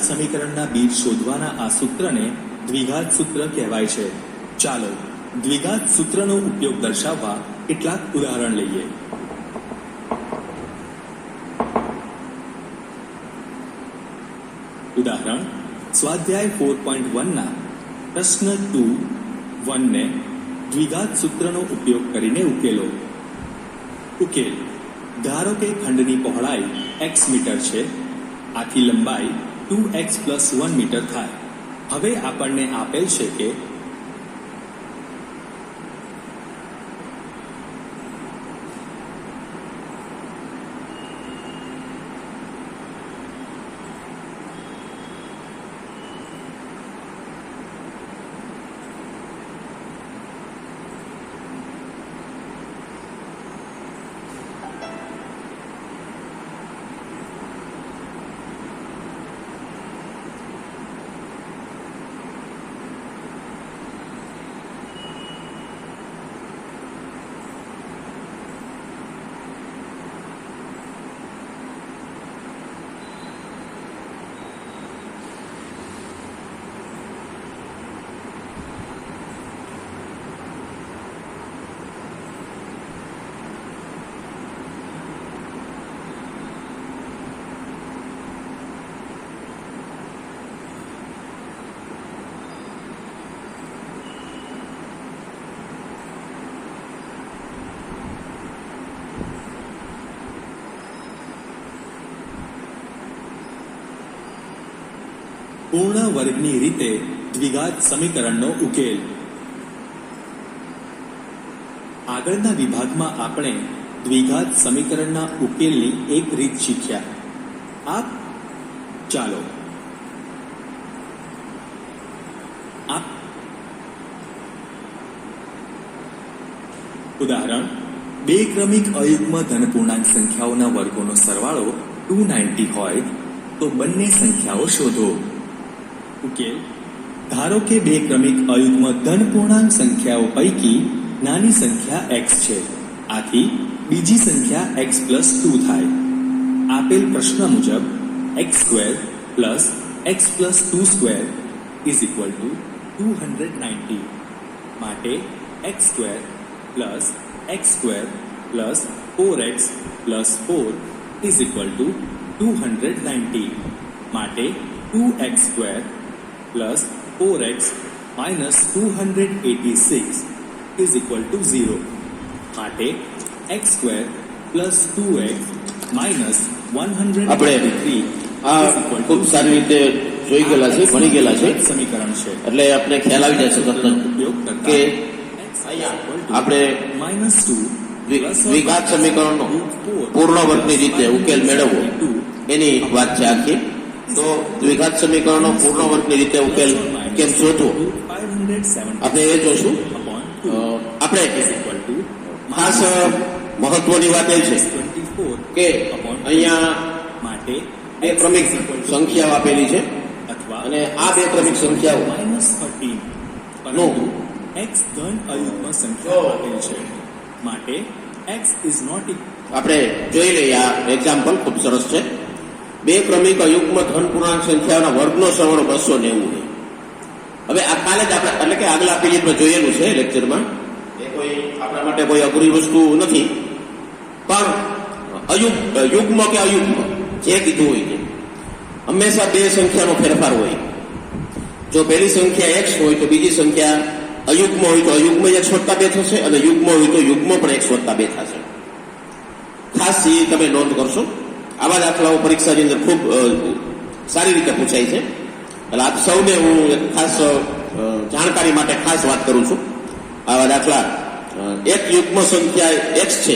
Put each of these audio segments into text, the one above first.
સમીકરણના બીજ શોધવાના આ સૂત્રને દ્વિઘાત સૂત્ર કહેવાય છે. ચાલો દ્વિઘાત સૂત્રનો ઉપયોગ દર્શાવવા કેટલાક ઉદાહરણ લઈએ. ઉદાહરણ સ્વાધ્યાય 4.1 ના પ્રશ્ન 2.1 ને દ્વિઘાત સૂત્રનો ઉપયોગ કરીને ઉકેલો. ઉકેલ: ધારો કે ખંડની પહોળાઈ x મીટર છે, આથી લંબાઈ 2x + 1 મીટર થાય. હવે આપણને આપેલ છે કે પૂર્ણ વર્ગની રીતે દ્વિઘાત સમીકરણનો ઉકેલ. આગળના વિભાગમાં આપણે દ્વિઘાત સમીકરણના ઉકેલની એક રીત શીખ્યા. ઉદાહરણ: બે ક્રમિક અયુગ્મ ધનપૂર્ણાંક સંખ્યાઓના વર્ગોનો સરવાળો 290 હોય તો બંને સંખ્યાઓ શોધો. ઉકેલ: ધારો કે બે ક્રમિક અયુગ્મ ધનપૂર્ણાંક સંખ્યાઓ પૈકી નાની સંખ્યા x છે, આથી બીજી સંખ્યા x + 2 થાય. આપેલ પ્રશ્ન મુજબ x² + x + 2² = 290. માટે x² + x² + 4x + 4 = 290. માટે 2x² + 4x - 286 = 0. માટે x² + 2x - 183 ખૂબ સારી રીતે જોઈ ગયેલા છે, ભણી ગયેલા છે સમીકરણ છે. એટલે આપણે ખ્યાલ આવી જાય છે ઉપયોગ કે આપણે -2 દ્વિઘાત સમીકરણનો પૂર્ણ વર્ગની રીતે ઉકેલ મેળવવો એની વાત છે આખી. તો દ્વિઘાત સમીકરણનો પૂર્ણ વર્ગની રીતે ઉકેલ કેમ શોધવો આપણે એ જોશું. આપણે ખાસ મહત્વની વાત એ છે કે અહીંયા બે ક્રમિક સંખ્યાઓ આપેલી છે અને આ બે ક્રમિક સંખ્યાઓ નો x ધન અયુગ્મ સંખ્યા આપેલ છે. માટે x is not આપણે જોઈ લઈએ. આ એક્ઝામ્પલ ખૂબ સરસ છે. બે ક્રમિક અયુગ્મ ધનપૂર્ણાંક સંખ્યાઓના વર્ગનો સરવાળો 290. હવે આ કાલે જ આપણે એટલે કે આગલા પીરિયડમાં જોયેલું છે લેક્ચરમાં. એ કોઈ આપણા માટે કોઈ અઘરી વસ્તુ નથી, પણ યુગ્મ કે અયુગ્મ જે કીધું હોય છે હંમેશા બે સંખ્યાનો ફેરફાર હોય. જો પહેલી સંખ્યા x હોય તો બીજી સંખ્યા અયુગ્મ હોય તો અયુગ્મ x + 2 થશે અને યુગ્મ હોય તો યુગ્મ પણ x + 2 થશે. ખાસ એ તમે નોંધ કરશો. આવા દાખલાઓ પરીક્ષાની અંદર ખૂબ સારી રીતે પૂછાય છે. એટલે આપ સૌને હું ખાસ જાણકારી માટે ખાસ વાત કરું છું. આવા દાખલા એક યુગ્મ સંખ્યા x છે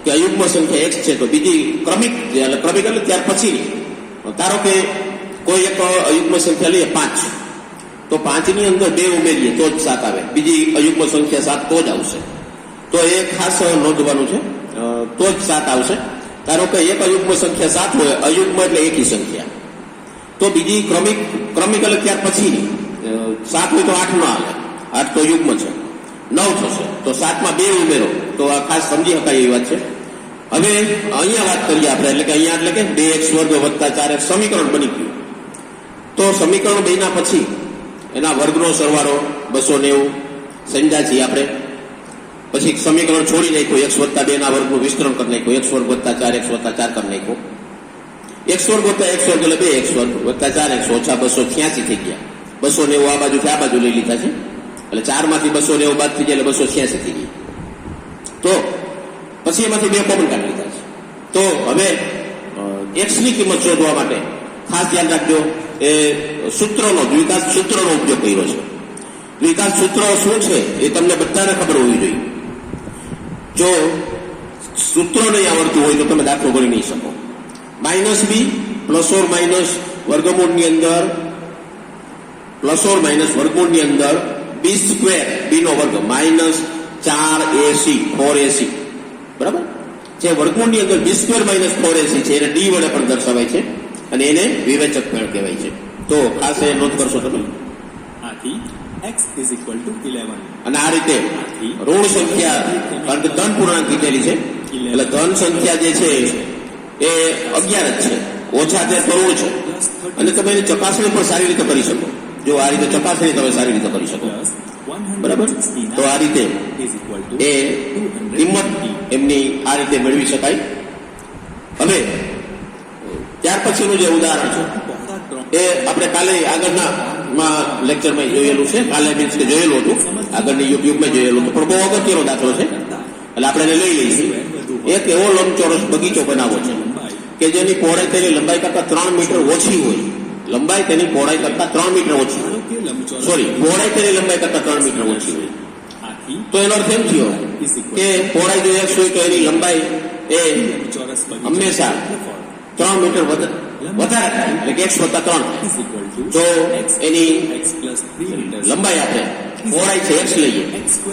કે અયુગ્મ સંખ્યા x છે તો બીજી ક્રમિક એટલે ત્યાર પછી ધારો કે કોઈ એક અયુગ્મ સંખ્યા લઈએ 5, તો 5ની અંદર 2 ઉમેરીએ તો જ 7 આવે. બીજી અયુગ્મ સંખ્યા 7 તો જ આવશે. તો એ ખાસ નોંધવાનું છે. તો જ 7 આવશે. ધારો કે એક અયુગ્મ સંખ્યા 7 હોય, અયુગ્મ એટલે એકી સંખ્યા, તો બીજી ક્રમિક એટલે ત્યાર પછીની 7 હોય તો 8 ન આવે. 8 તો યુગ્મ છે, 9 થશે. તો 7માં 2 ઉમેરો તો આ ખાસ સમજી શકાય એવી વાત છે. હવે અહીંયા વાત કરીએ આપણે, એટલે કે અહીંયા એટલે કે 2x² + 4x સમીકરણ બની ગયું. તો સમીકરણ 2 ના પછી એના વર્ગનો સરવાળો 290 સમજ્યા છીએ આપણે. પછી સમીકરણ છોડી નાખ્યું, x વત્તા 2 ના વર્ગનું વિસ્તરણ કરી નાખ્યું, x વર્ગ વત્તા 4x વત્તા 4 કરી નાખ્યું. x વર્ગ વત્તા x વર્ગ એટલે 2x વર્ગ વત્તા 4x ઓછા 286 થઈ ગયા. 290 આ બાજુથી આ બાજુ લઈ લીધા છે એટલે 4 માંથી 290 બાદ થઈ જાય એટલે 286 થઈ ગઈ. તો પછી એમાંથી 2 કોમન કાઢી લીધા છે. તો હવે x ની કિંમત શોધવા માટે ખાસ ધ્યાન રાખજો, એ સૂત્રનો દ્વિઘાત સૂત્રનો ઉપયોગ કર્યો છે. દ્વિઘાત સૂત્ર શું છે એ તમને બધાને ખબર હોવી જોઈએ. જો સૂત્ર નહીં આવડતું હોય તો તમે દાખલો ગણી નહીં શકો. Minus B plus or minus વર્ગમૂળની અંદર બી સ્ક્વેર બી નો વર્ગ માઇનસ 4ac 4ac બરાબર. જે વર્ગમૂળની અંદર બી સ્ક્વેર માઇનસ 4ac છે એને ડી વડે પણ દર્શાવાય છે અને એને વિવેચક પણ કહેવાય છે. તો ખાસ એ નોંધ કરશો તમે. આથી x is equal to 11. અને આ રીતે ઋણ સંખ્યા, કારણ કે ધન પૂર્ણાંક કીધેલી છે એટલે ધન સંખ્યા જે છે એ 11 જ છે, ઓછા તે ઋણ છે. અને તમે એની ચકાસણી પણ સારી રીતે કરી શકો. જો આ રીતે ચકાસણી તમે સારી રીતે કરી શકો બરાબર. તો આ રીતે એ કિંમત એમની આ રીતે મેળવી શકાય. હવે ત્યાર પછીનું જે ઉદાહરણ છે એ આપણે કાલે આગળના લેક્ચરમાં જોયેલું છે. કાલે મીન્સ કે જોયેલું હતું, આગળની યુટ્યુબમાં જોયેલું હતું, પણ બહુ અગત્યનો દાખલો છે એટલે આપણે એને લઈ લઈશું. એક એવો લંબચોરસ બગીચો બનાવવો છે કે જેની પહોળાઈ તેની લંબાઈ કરતા 3 મીટર ઓછી હોય. લંબાઈ તેની પહોળાઈ કરતા 3 મીટર ઓછી હોય. પહોળાઈ તેની લંબાઈ કરતા 3 મીટર ઓછી હોય. તો એનો અર્થ એમ થયો કે પહોળાઈ જો x હોય તો એની લંબાઈ એ હંમેશા 3 મીટર વધારે થાય એટલે કે x વત્તા 3. જો એની લંબાઈ આપણે પહોળાઈ છે x લઈએ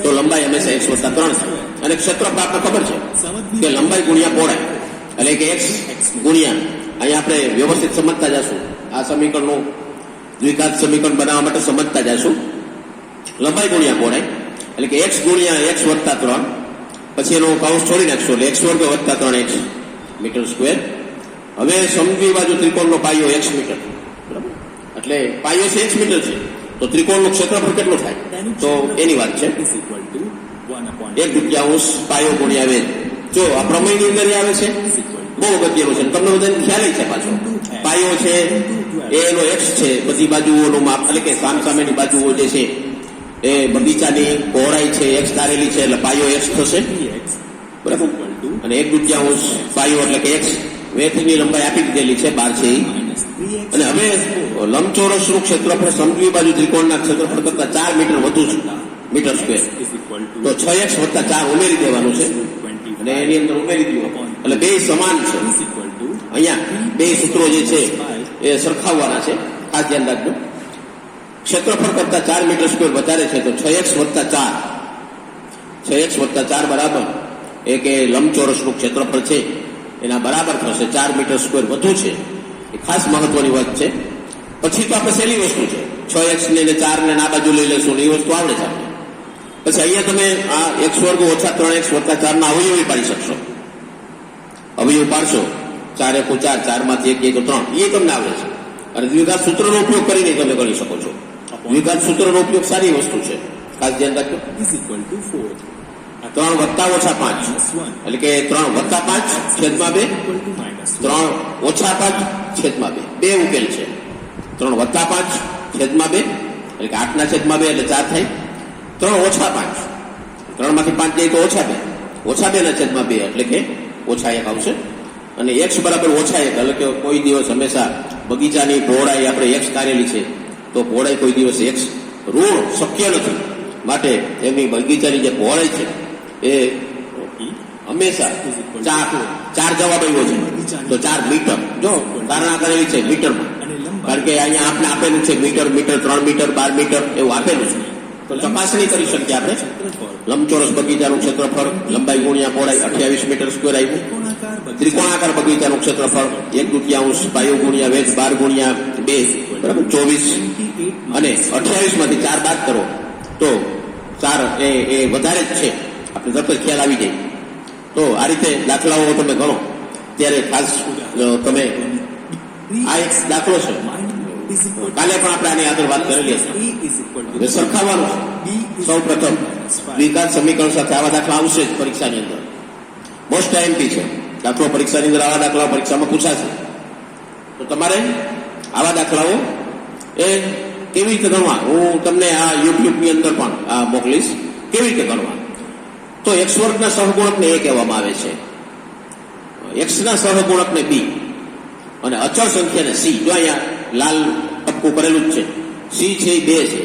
તો લંબાઈ હંમેશા x વત્તા 3 થાય. અને ક્ષેત્રફળ આપણે ખબર છે કે લંબાઈ ગુણ્યા પહોળાઈ એટલે કે x ગુણ્યા, અહીંયા આપણે વ્યવસ્થિત સમજતા જશું, આ સમીકરણનું દ્વિઘાત સમીકરણ બનાવવા માટે સમજતા જશું. લંબાઈ ગુણ્યા પહોળાઈ એટલે કે x ગુણ્યા x વત્તા 3, પછી એનો કૌંસ છોડી નાખશો એટલે x વર્ગ વત્તા 3x મીટર સ્ક્વેર. હવે સમજી બાજુ ત્રિકોણનો પાયો x મીટર બરાબર, એટલે પાયો છે x મીટર છે તો ત્રિકોણનું ક્ષેત્રફળ કેટલું થાય તો એની વાત છે 1/2 પાયો ગુણ્યા વેધ. જો આ પ્રમેયની અંદર આવે છે, બહુ અગત્યનું છે, તમને બધાને ખ્યાલ છે. પાછો પાયો છે એનો x છે, બધી બાજુઓનું માપ એટલે કે સામેની બાજુઓ જે છે એ બગીચાની પહોળાઈ છે x તારેલી છે એટલે પાયો x થશે બરાબર. અને 1/2 પાયો એટલે કે x વેથની લંબાઈ આપી દીધેલી છે 12 છે. અને હવે લંબચોરસનું ક્ષેત્રફળ સમજવી બાજુ ત્રિકોણના ક્ષેત્રફળ કરતા 4 મીટર વધુ છે મીટર સ્ક્વેર. તો 6x વત્તા 4 ઉમેરી દેવાનું છે અને એની અંદર ઉમેરી દો એટલે બે સમાન છે. અહીંયા બે સૂત્રો જે છે એ સરખાવવાના છે, ખાસ ધ્યાન રાખજો. ક્ષેત્રફળ કરતા 4 મીટર સ્ક્વેર વધારે છે તો 6x વત્તા 4 બરાબર એ કે લંબચોરસનું ક્ષેત્રફળ છે એના બરાબર થશે. 4 મીટર સ્ક્વેર વધુ છે એ ખાસ મહત્વની વાત છે. પછી તો આપણે સહેલી વસ્તુ છે, 6x ને 4 ને આ બાજુ લઈ લેશું એ વસ્તુ આવડે છે આપણે. પછી અહીંયા તમે આ x વર્ગ ઓછા 3x વત્તા 4 ના અવયવી પાડી શકશો. અવયવ પાડશો 4 × 4, 4 માંથી 1 તો 3 એ તમને આવડે છે. અને દ્વિઘાત સૂત્રનો ઉપયોગ કરીને તમે કરી શકો છો. દ્વિઘાત સૂત્રનો ઉપયોગ સારી વસ્તુ છે, ખાસ ધ્યાન રાખજો. 3 વત્તા ઓછા 5 એટલે કે 3 વત્તા 5 છેદમાં 2, 3 ઓછા 5 છેદમાં 2, બે ઉકેલ છે. 3 વત્તા 5 છેદમાં 2 એટલે કે 8 ના છેદમાં 2 એટલે 4 થાય. 3 ઓછા 5, 3 માંથી 5 જાય તો ઓછા 2, ઓછા 2 ના છેદમાં 2 એટલે કે ઓછા 1 આવશે. અને x બરાબર ઓછા 1 એટલે કે કોઈ દિવસ હંમેશા બગીચાની પહોળાઈ આપણે x તારેલી છે તો પહોળાઈ કોઈ દિવસ x ઋણ શક્ય નથી. માટે એમની બગીચાની જે પહોળાઈ છે એ હંમેશા 4 જવાબ આવ્યો છે તો 4 મીટર. જો ધારણા કરેલી છે મીટરમાં, કારણ કે અહીંયા આપણે આપેલું છે મીટર, 3 મીટર, 12 મીટર એવું આપેલું છે. તો ચકાસણી કરી શકીએ આપણે. લંબચોરસ બગીચાનું ક્ષેત્રફળ લંબાઈ ગુણ્યા પહોળાઈ 28 મીટર સ્ક્વેર આવ્યું. ત્રિકોણાકાર બગીચાનું ક્ષેત્રફળ 1/2 પાયો ગુણ્યા વેધ 12 ગુણ્યા 2 બરાબર 24. અને 28 માંથી 4 બાદ કરો તો 4 એ વધારે જ છે, આપણે તરત જ ખ્યાલ આવી જાય. તો આ રીતે દાખલાઓ તમે ગણો ત્યારે ખાસ તમે આ એક દાખલો છે is equal to કાલે પણ આપણે આની આગળ વાત કરેલી હતી. A is equal to હવે સરખાવવાનું છે. B is સૌ પ્રથમ minus 5. દ્વિઘાત સમીકરણ સાથે આવા દાખલા આવશે જ પરીક્ષાની અંદર. મોસ્ટ ટાઈમથી છે દાખલો પરીક્ષાની અંદર, આવા દાખલાઓ પરીક્ષામાં પૂછાશે. તો તમારે આવા દાખલાઓ એ કેવી રીતે ગણવા, હું તમને આ યુટ્યુબની અંદર પણ આ મોકલીશ, કેવી રીતે ગણવા. તો એક્સ વર્ગના સહગુણકને એ કહેવામાં આવે છે, એક્સના સહગુણકને બી, અને અચળ સંખ્યાને સી. જો અહીંયા લાલ ટપકું કરેલું જ છે. સી છે એ 2 છે,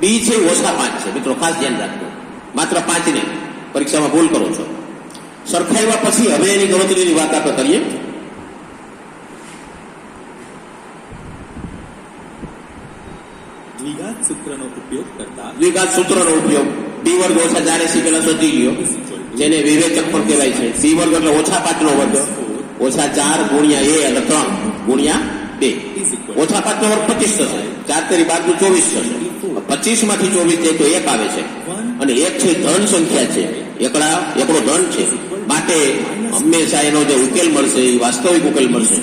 બી છે -5 છે. મિત્રો ખાસ ધ્યાન રાખજો, માત્ર 5 નહીં, પરીક્ષામાં ભૂલ કરો છો. સરખાવ્યા પછી હવે એની ગણતરીની વાત આપણે કરીએ. દ્વિઘાત સૂત્રનો ઉપયોગ કરતા દ્વિઘાત સૂત્રનો ઉપયોગ બી વર્ગ ઓછા 4ac પેલા શોધી લ્યો, જેને વિવેચક પણ કહેવાય છે. બી વર્ગ એટલે -5 નો વર્ગ, -4 ગુણ્યા a એટલે 3 ગુણ્યા 2. -5 નો વર્ગ 25 થશે, 4 તેરી બાદ 24 થશે. 25 માંથી 24 જાય તો 1 આવે છે, અને 1 છે ધન સંખ્યા છે, એકડો ધન છે, માટે હંમેશા એનો જે ઉકેલ મળશે એ વાસ્તવિક ઉકેલ મળશે.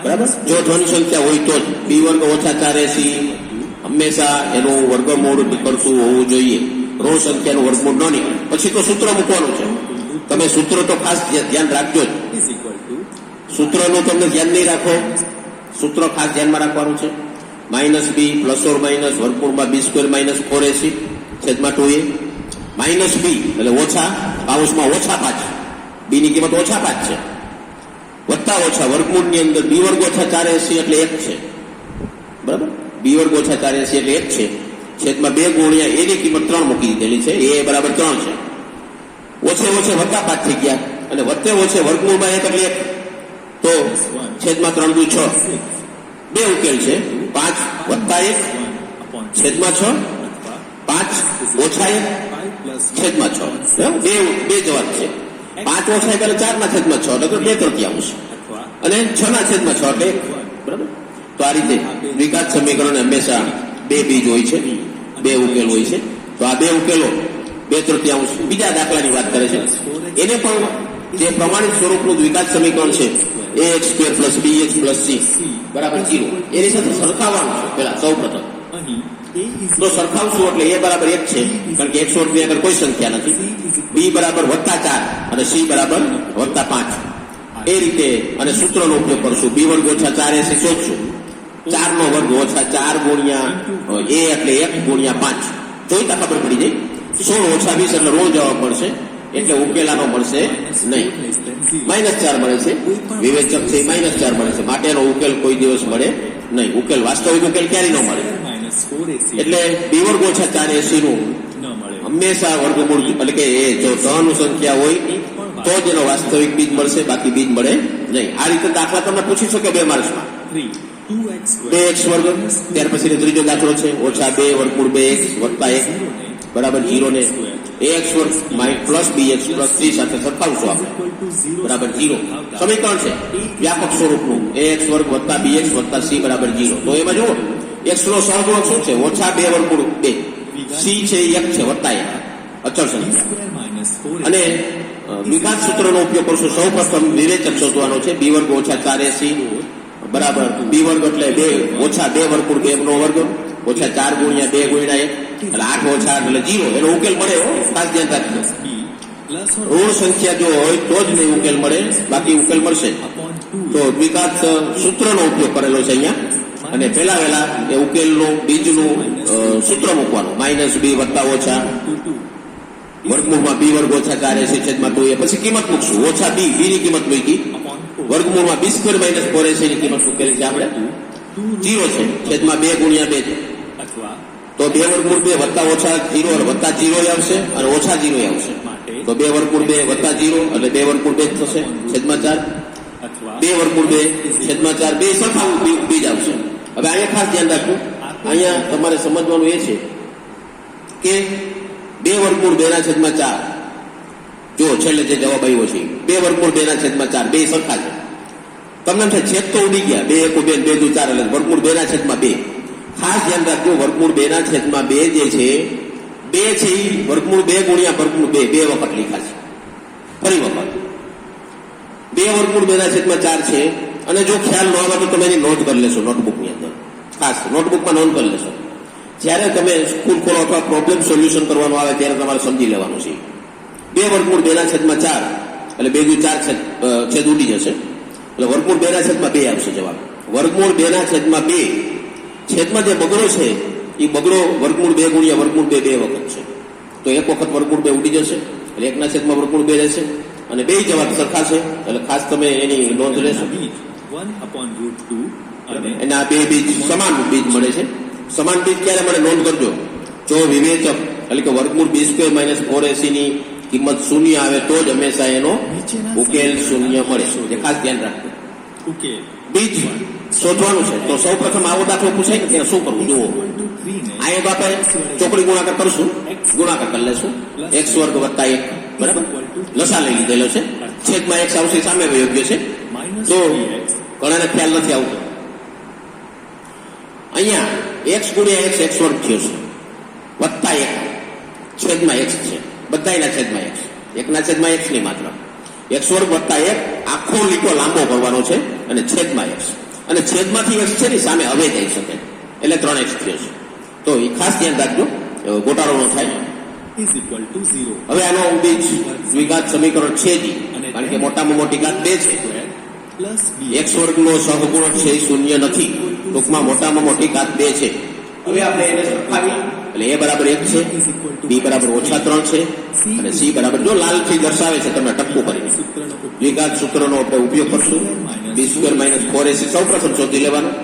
બરાબર. જો ધન સંખ્યા હોય તો જ બી વર્ગ ઓછા 4ac હંમેશા એનું વર્ગમૂળ કરતું હોવું જોઈએ. ઋણ સંખ્યાનું વર્ગમૂળ ન નીકળે. પછી તો સૂત્ર મૂકવાનું છે. તમે સૂત્ર તો ખાસ ધ્યાન રાખજો જ. is equal to સૂત્રનું તમને ધ્યાન નહીં રાખો, સૂત્ર ખાસ ધ્યાનમાં રાખવાનું છે. -b ± વર્ગમૂળમાં b² - 4ac છેદમાં 2a. -b એટલે ઓછા કૌંસમાં -5, b ની કિંમત -5 છે, વત્તા ઓછા વર્ગમૂળની અંદર b વર્ગ ઓછા 4ac એટલે 1 છે. બરાબર. બી વર્ગ ઓછા 4ac એટલે 1 છે, છેદમાં 2 ગુણ્યા a ની કિંમત 3 મૂકી દીધેલી છે, a બરાબર 3 છે. ઓછે ઓછે વત્તા 5 થઈ ગયા, અને વત્તે ઓછે વર્ગમૂળમાં 1 એટલે 1, તો છેદમાં 3 દુ 6. 2 ઉકેલ છે, 5 વત્તા 1 છેદમાં 6, 5 ઓછા 1 છેદમાં 6. બે જવાબ છે. 5 ઓછા 1 એટલે 4 ના છેદમાં 6 એટલે 2/3, અને 6 ના છેદમાં 6 એટલે 1. બરાબર. તો આ રીતે દ્વિઘાત સમીકરણ હંમેશા 2 બીજ હોય છે, 2 ઉકેલ હોય છે. તો આ 2 ઉકેલો 2/3. બીજા દાખલાની વાત કરે છે, એને પણ જે પ્રમાણિત સ્વરૂપનું દ્વિઘાત સમીકરણ છે ax² + bx + c બરાબર 0, એની સાથે સરખાવવાનું છે. પેલા સૌ પ્રથમ અહીં A is તો સરખાવશું એટલે a બરાબર 1 છે, કારણ કે 100 ની આગળ કોઈ સંખ્યા નથી. b બરાબર +4 અને c બરાબર +5. એ રીતે અને સૂત્રનો ઉપયોગ કરશું. b વર્ગ ઓછા 4ac શોધશું. 4 નો વર્ગ ઓછા 4 ગુણ્યા a એટલે 1 ગુણ્યા 5. જોઈતા ખબર પડી જાય. 16 ઓછા 20 એટલે ઋણ જવાબ મળશે, એટલે ઉકેલાનો મળશે નહીં. -4 મળે છે, વિવેચક છે -4 મળે છે, માટે એનો ઉકેલ કોઈ દિવસ મળે નહીં. ઉકેલ વાસ્તવિક ઉકેલ ક્યારે ન મળે. -4ac એટલે બી વર્ગ ઓછા 4ac નું ન મળે. હંમેશા વર્ગમૂળ એટલે કે એ જો ધન સંખ્યા હોય તો જ એનો વાસ્તવિક બીજ મળશે, બાકી બીજ મળે નહીં. આ રીતે દાખલા તમને પૂછી શકે 2 માર્ક્સમાં. 2x વર્ગ, ત્યાર પછી ત્રીજો દાખલો છે -2 વર્ગમૂળ 2x વત્તા 1 બરાબર 0 ને ax વર્ગ + bx + c સાથે સરખાવશું આપણે. બરાબર 0 સમીકરણ છે વ્યાપક સ્વરૂપનું. ax વર્ગ વત્તા bx વત્તા c બરાબર 0. તો એમાં જુઓ x નો સહગુણક શું છે? -2 વર્ગમૂળ 2. c છે 1 છે વત્તા 1 અચળ સંખ્યા. અને દ્વિઘાત સૂત્રનો ઉપયોગ કરશું. સૌ પ્રથમ વિવેચક શોધવાનો છે. b વર્ગ ઓછા 4ac બરાબર b વર્ગ એટલે 2 ઓછા 2 વર્ગમૂળ 2 નો વર્ગ ઓછા 4 ગુણ્યા 2 ગુણ્યા 1 એટલે 8 ઓછા 8 એટલે 0. એનો ઉકેલ મળે, ખાસ ધ્યાન રાખજો. ઋણ સંખ્યા જો હોય તો જ નહીં ઉકેલ મળે, બાકી ઉકેલ મળશે. તો દ્વિઘાત સૂત્રનો ઉપયોગ કરેલો છે અહીંયા, અને પેલા વેલા એ ઉકેલનું બીજનું સૂત્ર મૂકવાનું. -b વત્તા ઓછા વર્ગમૂળમાં b વર્ગ ઓછા 4ac છેદમાં 2a. પછી કિંમત મૂકશું. ઓછા b ની કિંમત મૂકી, વર્ગમૂળમાં b² - 4ac ની કિંમત મૂકેલી છે આપણે 0 છે, છેદમાં 2 ગુણ્યા 2 છે. તો 2 વર્ગમૂળ 2 વત્તા ઓછા 0 વત્તા 0 આવશે, અને ઓછા 0 આવશે. તો 2 વર્ગમૂળ 2 વત્તા 0 એટલે 2 વર્ગમૂળ 2 થશે, છેદમાં 4. 2 વર્ગમૂળ 2 છેદમાં 4, 2 સરખાવું બીજ આવશે. હવે અહીંયા ખાસ ધ્યાન રાખવું, અહીંયા તમારે સમજવાનું એ છે કે 2 વર્ગમૂળ 2 / 4, જો છેલ્લે જે જવાબ આવ્યો છે 2 વર્ગમૂળ 2 / 4, 2 સરખા છે. તમને એમ થાય છેદ તો ઉડી ગયા, 2 1 2 2 2 4 એટલે વર્ગમૂળ 2 / 2. ખાસ ધ્યાન રાખજો, વર્ગમૂળ 2 / 2 જે છે 2 છે એ વર્ગમૂળ 2 ગુણ્યા વર્ગમૂળ 2 વખત લખ્યા છે. ફરી વખત 2 વર્ગમૂળ 2 / 4 છે, અને જો ખ્યાલ ન આવે તો તમે એની નોટ કરી લેશો નોટબુકની અંદર. ખાસ નોટબુકમાં નોંધ કરી લેશો. જ્યારે તમે સ્કૂલ ખોલો અથવા પ્રોબ્લેમ સોલ્યુશન કરવાનું આવે ત્યારે તમારે સમજી લેવાનું છે. 2 વર્ગમૂળ 2/4 એટલે 2 છેદ ઉડી જશે એટલે વર્ગમૂળ 2/2 આવશે જવાબ. વર્ગમૂળ 2/2 છેદમાં જે બગડો છે એ બગડો વર્ગમૂળ 2 ગુણ્યા વર્ગમૂળ 2 વખત છે. તો એક વખત વર્ગમૂળ 2 ઉડી જશે એટલે 1/છેદમાં વર્ગમૂળ 2 રહેશે અને બે જવાબ સરખા છે એટલે ખાસ તમે એની નોંધ લેશો. 1/√2 અને એના બે બીજ સમાન બીજ મળે છે. સમાન બીજ ક્યારે મળે નોંધ કરજો. જો વિવેચક એટલે કે વર્ગમૂળ b² - 4ac ની કિંમત શૂન્ય આવે તો જ હંમેશા એનો ઉકેલ શૂન્ય મળે. એ ખાસ ધ્યાન રાખજો. ઉકેલ બીજ શોધવાનું છે તો સૌ પ્રથમ આવો દાખલો પૂછાય ને ત્યારે શું કરવું જુઓ. અહીંયા તો આપણે ચોકડી ગુણાકાર કરશું, ગુણાકાર કરી લેશું. x² + 1 બરાબર લસા લઈ લીધેલો છે. છેદમાં x આવશે સામે યોગ્ય છે તો ઘણાને ખ્યાલ નથી આવતો. અહીંયા x ગુણ્યા x x² થયો છે વત્તા 1 છેદમાં x છે. બધાયના છેદમાં x, 1/છેદમાં x નહીં માત્ર x² + 1 આખો લીટો લાંબો કરવાનો છે અને છેદમાં x અને છેદમાંથી x છે ને સામે હવે જઈ શકે એટલે 3x થયો છે. તો એ ખાસ ધ્યાન રાખજો ગોટાળો ન થાય. = 0. હવે આનો બીજ દ્વિઘાત સમીકરણ છે જ કારણ કે મોટામાં મોટી ઘાત 2 છે. પ્લસ b x² નો સહગુણક છે એ શૂન્ય નથી. ટૂંકમાં મોટામાં મોટી ઘાત 2 છે. હવે આપણે એને સરખાવીએ એટલે a બરાબર 1 છે, b બરાબર -3 છે અને c બરાબર જો લાલથી દર્શાવે છે તમે ટપકું કરીને દ્વિઘાત સૂત્રનો આપણે ઉપયોગ કરશું. b² - 4ac સૌ પ્રથમ શોધી લેવાનું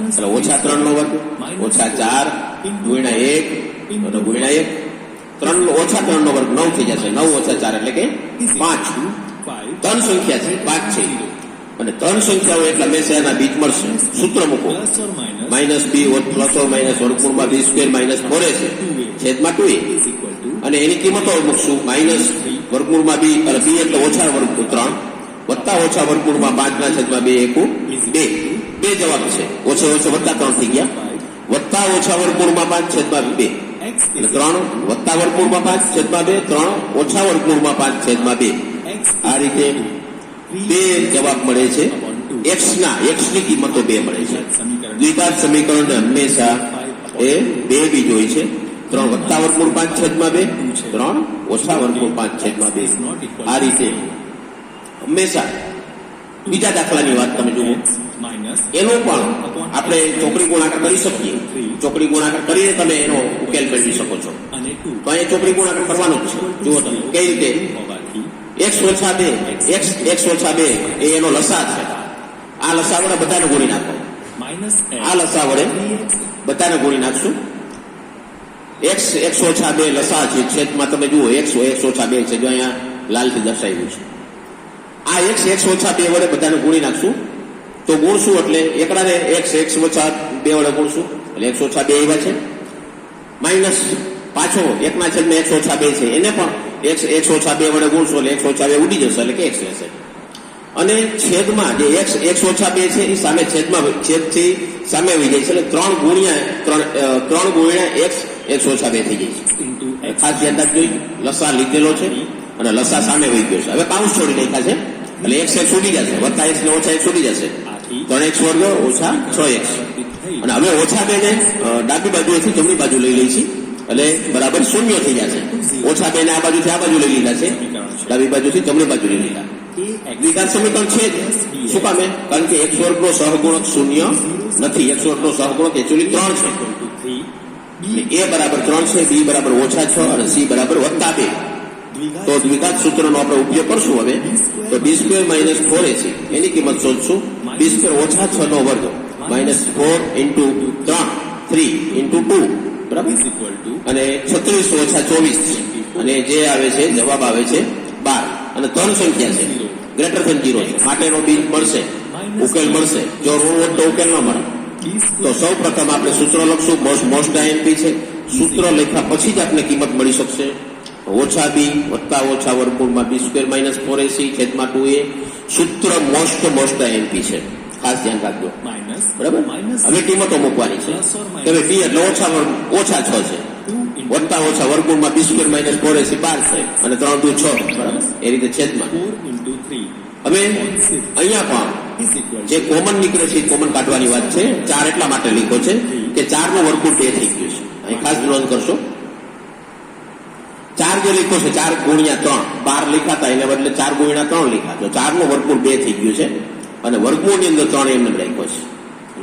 એટલે -3 નો વર્ગ -4 ગુણ્યા 1 અને ગુણ્યા 1 -3 નો વર્ગ 9 થઈ જશે. 9 - 4 એટલે કે 5. 3 સંખ્યા છે 5 છે અને 3 સંખ્યાઓ એટલે હંમેશા એના બીજ મળશે. સૂત્ર મૂકો -b વર્ગમૂળમાં b² - 4ac છેદમાં 2a અને એની કિંમતો મૂકશું માઇનસ વર્ગમૂળમાં b એટલે b એટલે ઓછા વર્ગમૂળ 3 વત્તા ઓછા વર્ગમૂળમાં 5/2 બે જવાબ છે. ઓછે ઓછે વત્તા 3 થઈ ગયા વત્તા ઓછા વર્ગમૂળમાં 5/2 એટલે 3 વત્તા વર્ગમૂળમાં 5/2 3 ઓછા વર્ગમૂળમાં 5/2 આ રીતે બે જવાબ મળે છે. x ની કિંમતો 2 મળે છે. દ્વિઘાત સમીકરણ હંમેશા એ 2 બીજ હોય છે. 3 વત્તા વર્ગમૂળ 5/2 3 ઓછા વર્ગમૂળ 5/2 આ રીતે હંમેશા. બીજા દાખલાની વાત તમે જુઓ એનો પણ આપણે ચોકડી ગુણાકાર કરી શકીએ. ચોકડી ગુણાકાર કરીને તમે એનો ઉકેલ મેળવી શકો છો. તો અહીંયા ચોકડી ગુણાકાર કરવાનો જ છે. જુઓ તમે કઈ રીતે x - 2 એ એનો લસા છે. આ લસા વડે બધાને ગુણી નાખો. આ લસા વડે બધાને ગુણી નાખશું. x - 2 લસા છે છેદમાં તમે જુઓ x - 2 છે જો અહીંયા લાલથી દર્શાવ્યું છે. આ x - 2 વડે બધાને ગુણી નાખશું તો ગુણશું એટલે એકડાને x - 2 વડે ગુણશું એટલે x - 2 આવ્યા છે. માઇનસ પાછો 1/x - 2 છે એને પણ x - 2 વડે ગુણશું એટલે x - 2 ઉડી જશે એટલે કે x રહેશે. અને છેદમાં જે x - 2 છે એ સામે છેદથી સામે આવી જાય છે એટલે 3 ગુણ્યા x - 2 થઈ જાય છે. ખાસ ધ્યાન રાખજો લસા લીધેલો છે અને લસા સામે વહી ગયો છે. હવે કાઉન્સ છોડી નાખ્યા છે એટલે x ઉડી જશે વત્તા x ને ઓછા x ઉડી જશે 3x² ઓછા 6x અને હવે ઓછા 2 ને ડાબી બાજુએથી જમણી બાજુ લઈ લઈશું એટલે બરાબર 0 થઈ જશે. ઓછા 2 ને આ બાજુથી આ બાજુ લઈ લીધા છે ડાબી બાજુથી જમણી બાજુ લઈ લીધા. દ્વિઘાત સમીકરણ છે જ. શું કામે? કારણ કે x² નો સહગુણક 0 નથી. x² નો સહગુણક એકચ્યુઅલી 3 છે. a બરાબર 3 છે, b બરાબર -6 અને c બરાબર +2. તો દ્વિઘાત સૂત્રનો આપણે ઉપયોગ કરશું હવે તો b² - 4ac એની કિંમત શોધશું. b² - 6 નો વર્ગ -4 × 3 × 2 બરાબર અને 36 - 24 અને જે આવે છે જવાબ આવે છે 12 અને 3 સંખ્યા છે ગ્રેટર ધેન 0 છે માટેનો બીજ મળશે ઉકેલ મળશે. જો ઋણ હોત તો ઉકેલ ન મળે. તો સૌ પ્રથમ આપણે સૂત્ર લખશું. મોસ્ટ IMP છે. સૂત્ર લખ્યા પછી જ આપણે કિંમત મળી શકશે. -b વત્તા ઓછા વર્ગમૂળમાં b² - 4ac છેદમાં 2a સૂત્ર મોસ્ટ IMP છે. ખાસ ધ્યાન રાખજો બરાબર. હવે કિંમતો મૂકવાની છે. હવે b એટલે ઓછા 6 છે વત્તા ઓછા વર્ગમૂળમાં b² - 4ac 12 છે અને 3 × 2 = 6 બરાબર એ રીતે છેદમાં. હવે અહીંયા પણ is equal જે to કોમન નીકળે છે કોમન કાઢવાની વાત છે. 4 એટલા માટે લીધો છે કે 4 નું વર્ગમૂળ 2 થઈ ગયું છે. અહીં ખાસ નોંધ કરશો 4 જે લીધો છે 4 ગુણ્યા 3 12 લીખાતા એને બદલે 4 ગુણ્યા 3 લીખા તો 4 નું વર્ગમૂળ 2 થઈ ગયું છે અને વર્ગમૂળની અંદર 3 એમને રાખ્યો છે.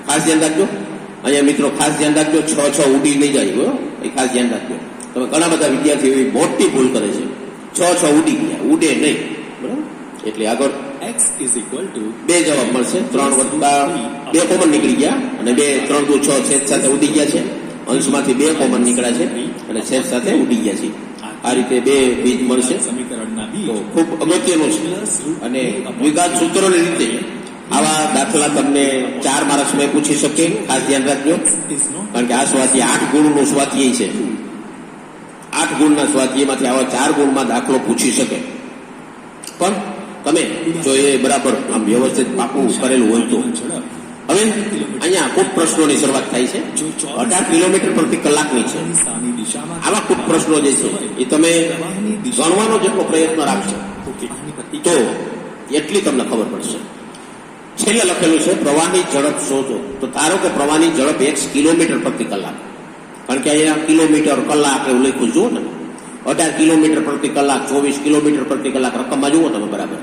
ખાસ ધ્યાન રાખજો. અહીંયા મિત્રો ખાસ ધ્યાન રાખજો 6 6 ઉડી નહીં જાય હો. એ ખાસ ધ્યાન રાખજો. તમે ઘણા બધા વિદ્યાર્થીઓ એવી મોટી ભૂલ કરે છે 6 6 ઉડી ગયા ઉડે નહીં બરાબર. એટલે આગળ x is equal to 2 જવાબ મળશે. 3 વત્તા 2 કોમન નીકળી ગયા અને 2 3 દુ 6 છેદ સાથે ઉડી ગયા છે. અંશમાંથી 2 કોમન નીકળ્યા છે અને છેદ સાથે ઉડી ગયા છે. આ રીતે 2 બીજ મળશે. સમીકરણના બીજ તો ખૂબ અગત્યનું છે અને દ્વિઘાત સૂત્રોની રીતે આવા દાખલા તમને 4 માર્ક્સમાં પૂછી શકે. ખાસ ધ્યાન રાખજો is not કારણ કે આ સ્વાધ્યાય 8 ગુણનું સ્વાધ્યાય છે. 8 ગુણના સ્વાધ્યાયમાંથી આવા 4 ગુણમાં દાખલો પૂછી શકે. પણ તમે જો એ બરાબર આમ વ્યવસ્થિત પાકું કરેલું હોય તો ઝડપ હવે અહીંયા કુટ પ્રશ્નોની શરૂઆત થાય છે. 18 કિલોમીટર પ્રતિ કલાકની છે. સાની દિશામાં આવા કુટ પ્રશ્નો જે છે એ તમે ગણવાનો જેટલો પ્રયત્ન રાખશો તો એટલી તમને ખબર પડશે. છેલ્લે લખેલું છે પ્રવાહની ઝડપ શોધો. તો ધારો કે પ્રવાહની ઝડપ 1 કિલોમીટર પ્રતિ કલાક. કારણ કે અહીંયા કિલોમીટર કલાક એવું લખ્યું જુઓ ને 18 કિલોમીટર પ્રતિ કલાક 24 કિલોમીટર પ્રતિ કલાક રકમમાં જુઓ તમે બરાબર.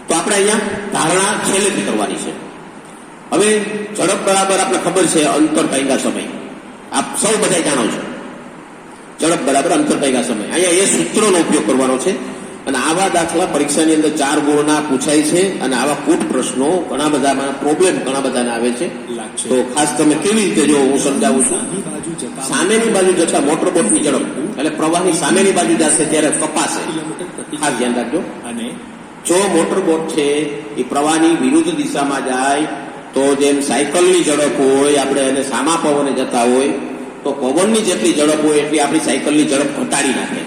તો આપણે અહીંયા ધારણા છેલ્લેથી કરવાની છે. હવે ઝડપ બરાબર આપણે ખબર છે અંતર ભાગ્યા સમય. આપ સૌ બધા જાણો છો ઝડપ બરાબર અંતર ભાગ્યા સમય. અહીંયા એ સૂત્રનો ઉપયોગ કરવાનો છે અને આવા દાખલા પરીક્ષાની અંદર 4 ગુણના પૂછાય છે અને આવા કૂટ પ્રશ્નો ઘણા બધામાં પ્રોબ્લેમ ઘણા બધાને આવે છે. લાગશે તો ખાસ તમે કેવી રીતે જો હું સમજાવું છું. સાની બાજુ જતા સામેની બાજુ જતા મોટરબોટની ઝડપ એટલે પ્રવાહની સામેની બાજુ જશે ત્યારે કપાશે. કિલોમીટર પ્રતિ ખાસ ધ્યાન રાખજો. અને જો મોટરબોટ છે એ પ્રવાહની વિરુદ્ધ દિશામાં જાય તો જેમ સાયકલની ઝડપ હોય આપણે એને સામા પવને જતા હોય તો પવનની જેટલી ઝડપ હોય એટલી આપણી સાયકલની ઝડપ ઘટાડી નાખે.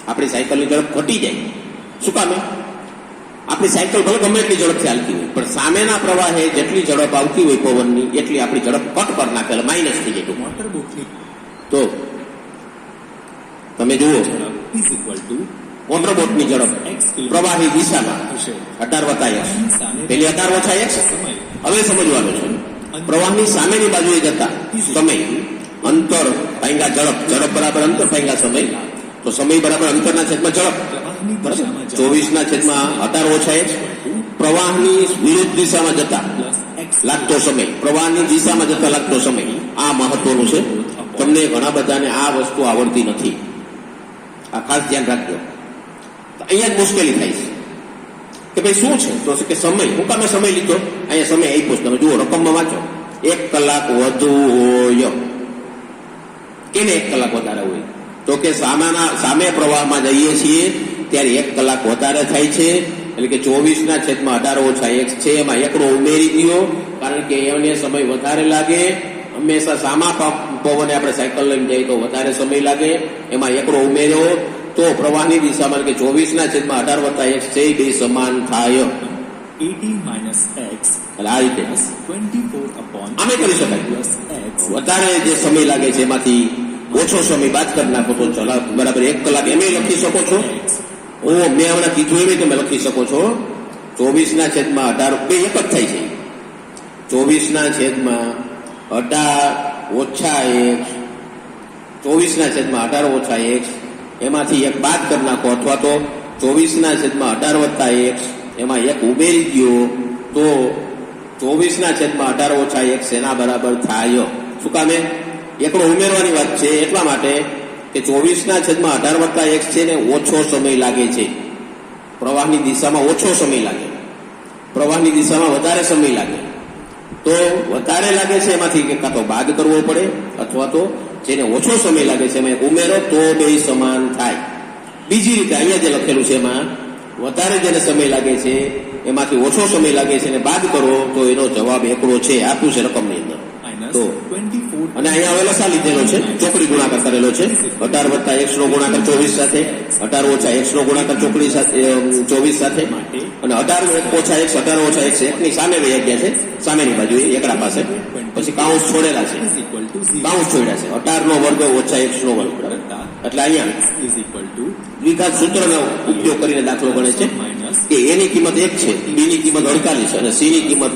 આપણી સાયકલની ઝડપ ઘટી જાય. શું કામે? આપણી સાયકલ ભલે ગમે એટલી ઝડપથી હાલતી હોય પણ સામેના પ્રવાહે જેટલી ઝડપ આવતી હોય પવનની એટલી આપણી ઝડપ કટ પર નાખે એટલે માઇનસ થઈ જાય. મોટરબોટની તો તમે જુઓ ઝડપ is equal to મોટરબોટની ઝડપ x કિલોમીટર પ્રવાહી દિશામાં હશે. 18 વત્તા x પેલી 18 ઓછા x સમય હવે સમજવાનું છે પ્રવાહની સામેની બાજુએ જતા સમય અંતર ભાગ્યા ઝડપ. ઝડપ બરાબર અંતર ભાગ્યા સમય. તો સમય બરાબર અંતરના છેદમાં ઝડપ પ્રવાહની બરાબર. દિશામાં 24 ના છેદમાં 18 ઓછા x પ્રવાહની વિરુદ્ધ દિશામાં જતા પ્લસ x લાગતો સમય. પ્રવાહની દિશામાં જતા લાગતો સમય આ મહત્વનું છે. તમને ઘણા બધાને આ વસ્તુ આવડતી નથી. આ ખાસ ધ્યાન રાખજો. તો અહીંયા જ મુશ્કેલી થાય છે કે ભાઈ શું છે તો કે સમય. હું કામે સમય લીધો? અહીંયા સમય આપ્યો છે તમે જુઓ રકમમાં વાંચો 1 કલાક વધુ હોય. કેને 1 કલાક વધારે હોય? તો કે સામે પ્રવાહમાં જઈએ છીએ ત્યારે 1 કલાક વધારે થાય છે. એટલે કે 24 ના છેદમાં 18 ઓછા x છે એમાં એકડો ઉમેરી દો કારણ કે એને સમય વધારે લાગે. હંમેશા સામા પવને આપણે સાયકલ લઈને જઈએ તો વધારે સમય લાગે. એમાં એકડો ઉમેર્યો તો પ્રવાહની દિશામાં કે 24 ના છેદમાં 18 વત્તા x છે એ બે સમાન થાય. 18 minus x એટલે આ રીતે plus 24 upon આમે કરી શકાય. plus x વધારે જે સમય લાગે છે એમાંથી ઓછો સમય બાદ કરી નાખો તો ચલો બરાબર 1 કલાક એમ લખી શકો છો. મેં હમણાં કીધું એમ તમે લખી શકો છો 24 ના છેદમાં 18 બે એક જ થાય છે. 24 ના છેદમાં 18 ઓછા x 24 ના છેદમાં 18 ઓછા x એમાંથી એક બાદ કરી નાખો અથવા તો 24 ના છેદમાં 18 વત્તા x એમાં એક ઉમેરી દો તો 24 ના છેદમાં 18 ઓછા x એના બરાબર થાય. શું કામે? એકડો ઉમેરવાની વાત છે એટલા માટે કે 24 ના છેદમાં 18 વત્તા x છે ને ઓછો સમય લાગે છે. પ્રવાહની દિશામાં ઓછો સમય લાગે. પ્રવાહની દિશામાં વધારે સમય લાગે. તો વધારે લાગે છે એમાંથી કાં તો બાદ કરવો પડે અથવા તો જેને ઓછો સમય લાગે છે એમાં ઉમેરો તો બે સમાન થાય. બીજી રીતે અહીંયા જે લખેલું છે એમાં વધારે જેને સમય લાગે છે એમાંથી ઓછો સમય લાગે છે એને બાદ કરો તો એનો જવાબ એકડો છે આપ્યું છે રકમની અંદર. તો 24 અને અહીંયા હવે લસા લીધેલો છે ચોકડી ગુણાકાર કરેલો છે 18 વત્તા x નો ગુણાકાર 24 સાથે 18 ઓછા x નો ગુણાકાર ચોકડી સાથે 24 સાથે અને 18 ઓછા x 18 ઓછા x એકની સામે વહી ગયા છે સામેની બાજુ એકડા પાસે પછી કાઉન્સ છોડેલા છે is equal to 0 કાઉન્સ છોડ્યા છે 18 નો વર્ગ ઓછા x નો વર્ગ એટલે અહીંયા is equal to દ્વિઘાત સૂત્રનો ઉપયોગ કરીને દાખલો ગણે છે. minus કે એની કિંમત 1 છે, બી ની કિંમત 48 અને સી ની કિંમત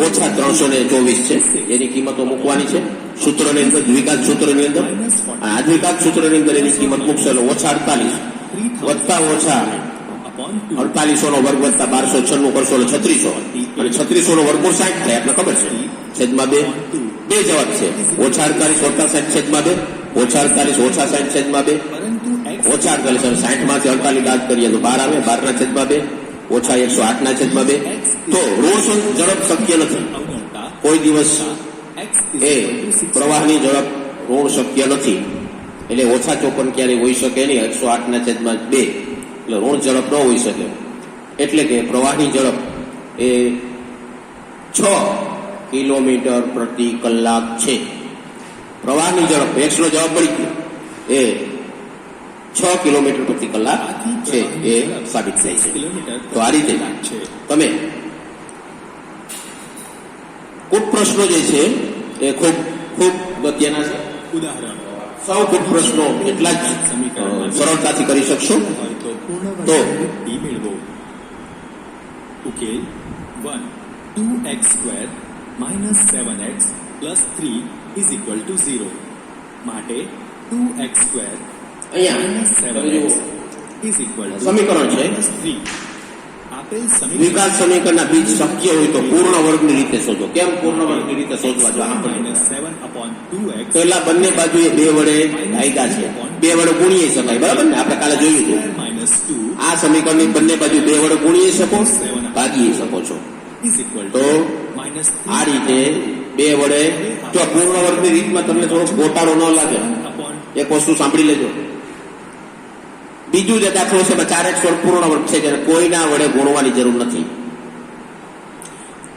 ઓછા 324 છે. એની કિંમતો મૂકવાની છે સૂત્રની અંદર, દ્વિઘાત સૂત્રની અંદર. આ દ્વિઘાત સૂત્રની અંદર એની કિંમત મૂકશે એટલે ઓછા 48 વત્તા ઓછા 48 નો વર્ગ વત્તા 1296 કરશો એટલે 3600 અને 3600 નો વર્ગમૂળ 60 થાય. આપણે ખબર છે છેદમાં 2 બે જવાબ છે. ઓછા 48 વત્તા 60 છેદમાં 2, ઓછા 48 ઓછા 60 છેદમાં 2, ઓછા 48 અને 60 માંથી 48 બાદ કરીએ તો 12 આવે. 12 ના છેદમાં 2 ઓછા 108 ના છેદમાં 2. તો ઋણ ઝડપ શક્ય નથી કોઈ દિવસ. એ પ્રવાહની ઝડપ ઋણ શક્ય નથી એટલે ઓછા 54 ક્યારેય હોઈ શકે નહીં. 108 ના છેદમાં 2 એટલે ઋણ ઝડપ ન હોઈ શકે. એટલે કે પ્રવાહની ઝડપ એ 6 કિલોમીટર પ્રતિ કલાક છે. પ્રવાહની ઝડપ x નો જવાબ મળી ગયો એ 6 કિલોમીટર પ્રતિ કલાક છે એ સાબિત થાય છે. તો આ રીતે તમે કુટ પ્રશ્નો જે છે એ ખૂબ ખૂબ અગત્યના છે. ઉદાહરણ સૌ કુટ પ્રશ્નો એટલા જ સરળતાથી કરી શકશો. તો મેળવો. ઉકેલ 1 2x² - 7x + 3 = 0. માટે 2x² અહીંયા - 7x = સમીકરણ છે. -3. આપેલ દ્વિઘાત સમીકરણના બીજ શક્ય હોય તો પૂર્ણ વર્ગની રીતે શોધો. કેમ પૂર્ણ વર્ગની રીતે શોધવા જો આપણે -7/2x પહેલા બંને બાજુએ 2 વડે ભાગ્યા છે, 2 વડે ગુણીએ શકાય, બરાબર ને? આપણે કાલે જોયું હતું. -2 આ સમીકરણની બંને બાજુ 2 વડે ગુણીએ શકો, ભાગી શકો છો. તો આ રીતે 2 વડે જો પૂર્ણ વર્ગની રીતમાં તમને થોડો ગોટાળો ન લાગે એક વસ્તુ સાંભળી લેજો. બીજું જે દાખલો છે 4x પૂર્ણ વર્ગ છે જેને કોઈના વડે ગુણવાની જરૂર નથી.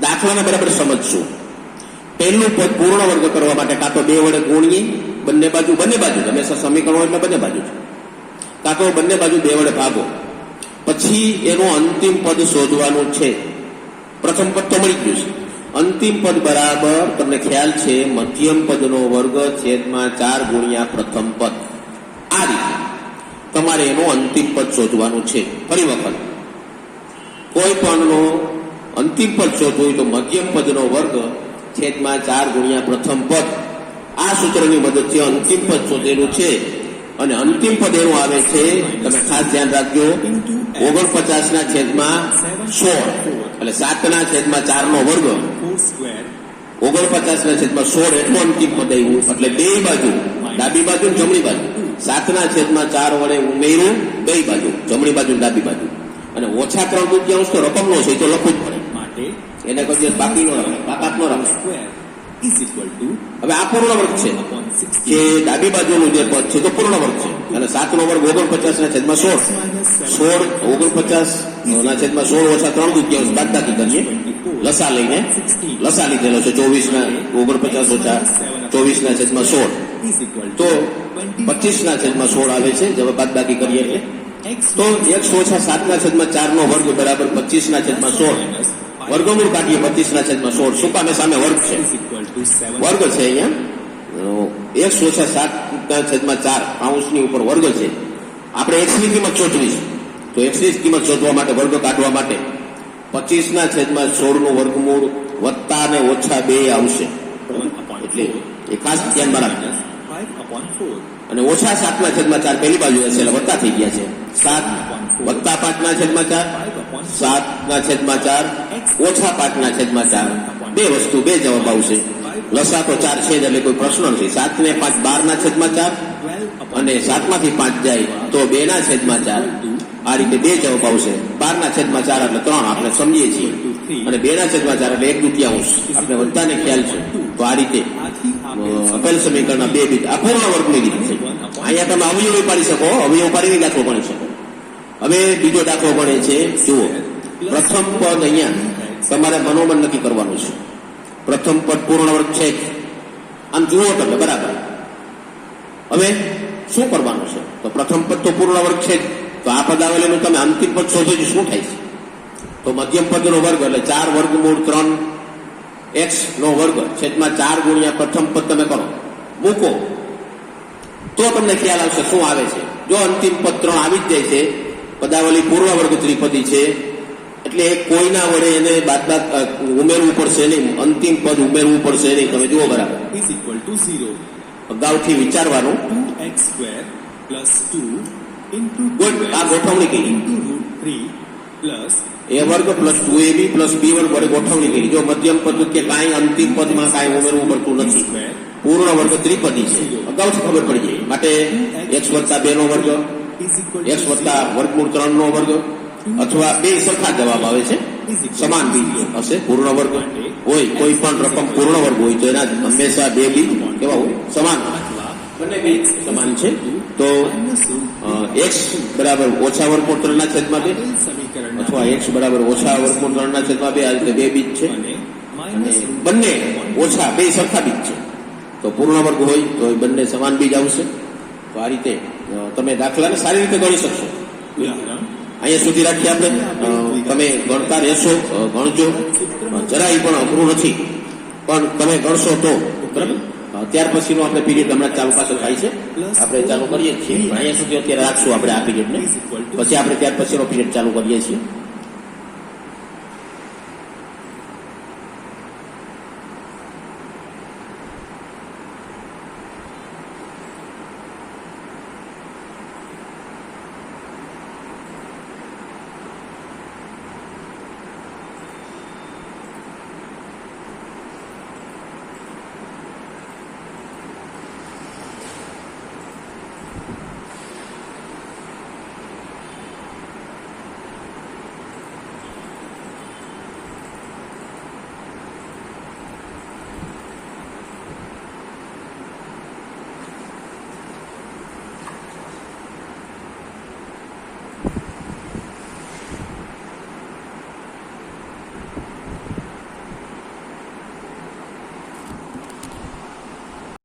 દાખલાને બરાબર સમજશું. પહેલું પદ પૂર્ણ વર્ગ કરવા માટે કાં તો 2 વડે ગુણીએ બંને બાજુ હંમેશા સમીકરણો એટલે બંને બાજુ છે, કાં તો બંને બાજુ 2 વડે ભાગો. પછી એનું અંતિમ પદ શોધવાનું છે. પ્રથમ પદ તો મળી ગયું છે. અંતિમ પદ બરાબર તમને ખ્યાલ છે મધ્યમ પદનો વર્ગ છેદમાં 4 ગુણ્યા પ્રથમ પદ. આ રીતે તમારે એનું અંતિમ પદ શોધવાનું છે. ફરી વખત કોઈ પણનો અંતિમ પદ શોધવું હોય તો મધ્યમ પદનો વર્ગ છેદમાં 4 ગુણ્યા પ્રથમ પદ. આ સૂત્રની મદદથી અંતિમ પદ શોધેલું છે અને અંતિમ પદ એનું આવે છે, તમે ખાસ ધ્યાન રાખજો, 49 ના છેદમાં 16 એટલે 7 ના છેદમાં 4 નો વર્ગ 49 ના છેદમાં 16 એટલું અંતિમ પદ આવ્યું. એટલે બે બાજુ, ડાબી બાજુ જમણી બાજુ 7 ના છેદમાં 4 વડે ઉમેર્યું બે બાજુ, જમણી બાજુ ડાબી બાજુ. અને ઓછા 3/4 તો રકમનો છે, તો લખવું જ પડે. માટે એને કોઈ દિવસ બાકી ન રાખે, બાકાત ન રાખે. હવે આ પૂર્ણ વર્ગ છે કે ડાબી બાજુનું જે પદ છે તો પૂર્ણ વર્ગ છે અને 7 નો વર્ગ 49 ના છેદમાં 16 49 ના છેદમાં 16 ઓછા 3/4 બાદબાકી કરીએ. લસા લઈને લસા લીધેલો છે 24 ના 49 ઓછા 24 ના છેદમાં 16 તો 25 ના છેદમાં 16 આવે છે. હવે બાદબાકી કરીએ એટલે તો 1 ઓછા 7 ના છેદમાં 4 નો વર્ગ બરાબર 25 ના છેદમાં 16. વર્ગમૂળ કાઢીએ 25 ના છેદમાં 16. શું કામે સામે વર્ગ છે, વર્ગ છે. અહીંયા 1 ઓછા 7 ના છેદમાં 4 કૌંસની ઉપર વર્ગ છે. આપણે x ની કિંમત શોધવી છે તો x ની કિંમત શોધવા માટે વર્ગ કાઢવા માટે 25 ના છેદમાં 16 નું વર્ગમૂળ વત્તા અને ઓછા 2 આવશે. એટલે એ ખાસ ધ્યાનમાં રાખજો. અને ઓછા 7 ના છેદમાં 4 પહેલી બાજુ હશે એટલે વત્તા થઈ ગયા છે. 7 વત્તા 5 ના છેદમાં 4, 7 ના છેદમાં 4 ઓછા 5 ના છેદમાં 4. બે વસ્તુ, બે જવાબ આવશે. લસા તો 4 છે જ એટલે કોઈ પ્રશ્ન નથી. 7 ને 5 12 ના છેદમાં 4 અને 7 માંથી 5 જાય તો 2 ના છેદમાં 4. આ રીતે બે જવાબ આવશે. 12 ના છેદમાં 4 એટલે 3 આપણે સમજીએ છીએ અને 2 ના છેદમાં 4 એટલે 1/2 આપણે બધાને ખ્યાલ છે. તો આ રીતે આપેલ સમીકરણના બે બીજ આ પૂર્ણ વર્ગની રીત છે. અહીંયા તમે અવયવ પાડી શકો, અવયવ પાડીને દાખલો ગણી શકો. હવે બીજો દાખલો ગણે છે. જુઓ, પ્રથમ પદ અહીંયા તમારે મનોમન નક્કી કરવાનું છે. પ્રથમ પદ પૂર્ણ વર્ગ છે આમ જુઓ તમે બરાબર. હવે શું કરવાનું છે? તો પ્રથમ પદ તો પૂર્ણ વર્ગ છે તો આ પદ આવેલું તમે અંતિમ પદ શોધો શું થાય છે? તો મધ્યમ પદનો વર્ગ એટલે 4 વર્ગમૂળ 3x નો વર્ગ છેદમાં 4 ગુણ્યા પ્રથમ પદ તમે કરો મૂકો તો તમને ખ્યાલ આવશે શું આવે છે. જો અંતિમ પદ 3 આવી જ જાય છે, પદાવલી પૂર્ણ વર્ગ ત્રિપદી છે એટલે કોઈના વડે એને બાદબાક ઉમેરવું પડશે નહીં, અંતિમ પદ ઉમેરવું પડશે નહીં. તમે જુઓ બરાબર, is equal to 0. અગાઉથી વિચારવાનું. 2x square plus 2 into આ ગોઠવણી કરી. into root 3 plus એ વર્ગ પ્લસ 2ab પ્લસ b વર્ગ વડે ગોઠવણી કરી. જો મધ્યમ પદ કે કાંઈ અંતિમ પદમાં કાંઈ ઉમેરવું પડતું નથી. square પૂર્ણ વર્ગ ત્રિપદી છે, અગાઉથી ખબર પડી જાય. માટે x વત્તા 2 નો વર્ગ, is equal x વત્તા વર્ગમૂળ 3 નો વર્ગ, અથવા બે સરખા જવાબ આવે છે. સમાન બીજ હશે. પૂર્ણ વર્ગ હોય, કોઈ પણ રકમ પૂર્ણ વર્ગ હોય તો એના હંમેશા બે બીજ કેવા હોય? સમાન. બંને બીજ સમાન છે. તો minus root x બરાબર ઓછા વર્ગમૂળ 3 ના છેદમાં 2 સમીકરણ અથવા x બરાબર ઓછા વર્ગમૂળ 3 ના છેદમાં 2 આ રીતે બે બીજ છે. અને અને minus root બંને ઓછા બે સરખા બીજ છે. તો પૂર્ણ વર્ગ હોય તો એ બંને સમાન બીજ આવશે. તો આ રીતે તમે દાખલાને સારી રીતે ગણી શકશો. ઉદાહરણ અહીંયા સુધી રાખીએ આપણે. તમે ગણતા રહેશો, ગણજો. જરાય પણ અઘરું નથી, પણ તમે ગણશો તો બરાબર. ત્યાર પછીનો આપણે પીરિયડ હમણાં ચાલુ પાછો થાય છે, આપણે ચાલુ કરીએ જ છીએ. પણ અહીંયા સુધી અત્યારે રાખશું આપણે આ પીરિયડને, પછી આપણે ત્યાર પછીનો પીરિયડ ચાલુ કરીએ છીએ.